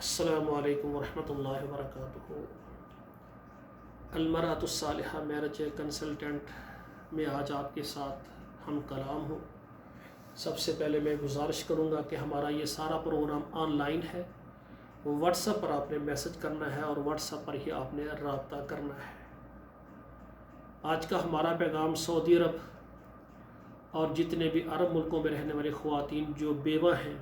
السلام علیکم ورحمۃ اللہ وبرکاتہ۔ المرأۃ الصالحہ میرج کنسلٹنٹ میں آج آپ کے ساتھ ہم کلام ہوں۔ سب سے پہلے میں گزارش کروں گا کہ ہمارا یہ سارا پروگرام آن لائن ہے، واٹس ایپ پر آپ نے میسج کرنا ہے اور واٹس ایپ پر ہی آپ نے رابطہ کرنا ہے۔ آج کا ہمارا پیغام سعودی عرب اور جتنے بھی عرب ملکوں میں رہنے والی خواتین جو بیوہ ہیں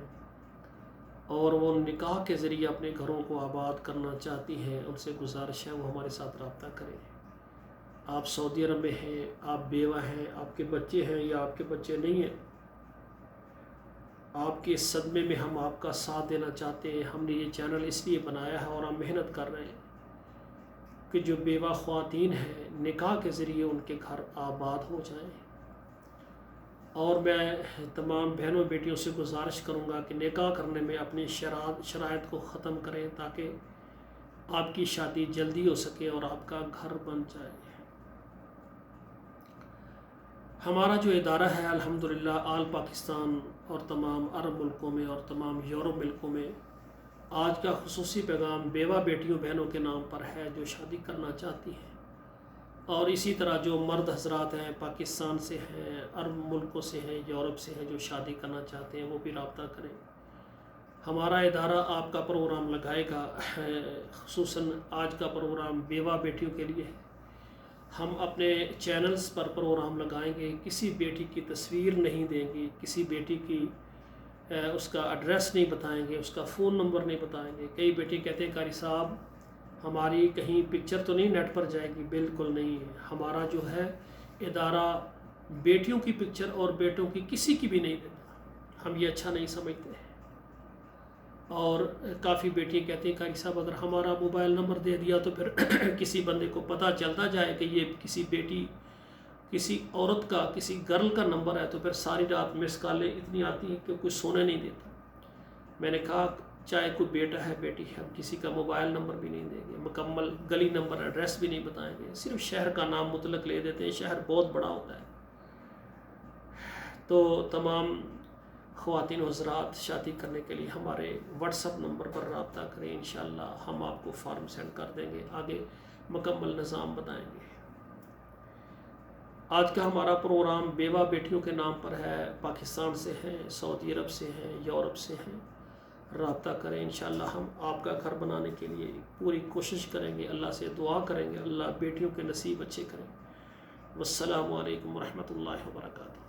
اور وہ نکاح کے ذریعے اپنے گھروں کو آباد کرنا چاہتی ہیں، ان سے گزارش ہے وہ ہمارے ساتھ رابطہ کریں۔ آپ سعودی عرب میں ہیں، آپ بیوہ ہیں، آپ کے بچے ہیں یا آپ کے بچے نہیں ہیں، آپ کے اس صدمے میں ہم آپ کا ساتھ دینا چاہتے ہیں۔ ہم نے یہ چینل اس لیے بنایا ہے اور ہم محنت کر رہے ہیں کہ جو بیوہ خواتین ہیں نکاح کے ذریعے ان کے گھر آباد ہو جائیں۔ اور میں تمام بہنوں بیٹیوں سے گزارش کروں گا کہ نکاح کرنے میں اپنی شرائط کو ختم کریں تاکہ آپ کی شادی جلدی ہو سکے اور آپ کا گھر بن جائے۔ ہمارا جو ادارہ ہے الحمدللہ آل پاکستان اور تمام عرب ملکوں میں اور تمام یورپ ملکوں میں آج کا خصوصی پیغام بیوہ بیٹیوں بہنوں کے نام پر ہے جو شادی کرنا چاہتی ہیں، اور اسی طرح جو مرد حضرات ہیں پاکستان سے ہیں، عرب ملکوں سے ہیں، یورپ سے ہیں جو شادی کرنا چاہتے ہیں وہ بھی رابطہ کریں۔ ہمارا ادارہ آپ کا پروگرام لگائے گا، خصوصاً آج کا پروگرام بیوہ بیٹیوں کے لیے ہے۔ ہم اپنے چینلز پر پروگرام لگائیں گے، کسی بیٹی کی تصویر نہیں دیں گے، کسی بیٹی کی اس کا ایڈریس نہیں بتائیں گے، اس کا فون نمبر نہیں بتائیں گے۔ کئی بیٹی کہتے ہیں قاری صاحب ہماری کہیں پکچر تو نہیں نیٹ پر جائے گی؟ بالکل نہیں ہے۔ ہمارا جو ہے ادارہ بیٹیوں کی پکچر اور بیٹوں کی کسی کی بھی نہیں دیتا، ہم یہ اچھا نہیں سمجھتے ہیں۔ اور کافی بیٹی کہتے ہیں قاری صاحب اگر ہمارا موبائل نمبر دے دیا تو پھر کسی بندے کو پتہ چلتا جائے کہ یہ کسی بیٹی، کسی عورت کا، کسی گرل کا نمبر ہے تو پھر ساری رات مس کالیں اتنی آتی ہیں کہ کوئی سونے نہیں دیتا۔ میں نے کہا چاہے کوئی بیٹا ہے بیٹی ہے، ہم کسی کا موبائل نمبر بھی نہیں دیں گے، مکمل گلی نمبر ایڈریس بھی نہیں بتائیں گے، صرف شہر کا نام مطلق لے دیتے ہیں، شہر بہت بڑا ہوتا ہے۔ تو تمام خواتین و حضرات شادی کرنے کے لیے ہمارے واٹس ایپ نمبر پر رابطہ کریں، انشاءاللہ ہم آپ کو فارم سینڈ کر دیں گے، آگے مکمل نظام بتائیں گے۔ آج کا ہمارا پروگرام بیوہ بیٹیوں کے نام پر ہے، پاکستان سے ہیں، سعودی عرب سے ہیں، یورپ سے ہیں، رابطہ کریں۔ انشاءاللہ ہم آپ کا گھر بنانے کے لیے پوری کوشش کریں گے، اللہ سے دعا کریں گے اللہ بیٹیوں کے نصیب اچھے کریں۔ والسلام علیکم ورحمۃ اللہ وبرکاتہ۔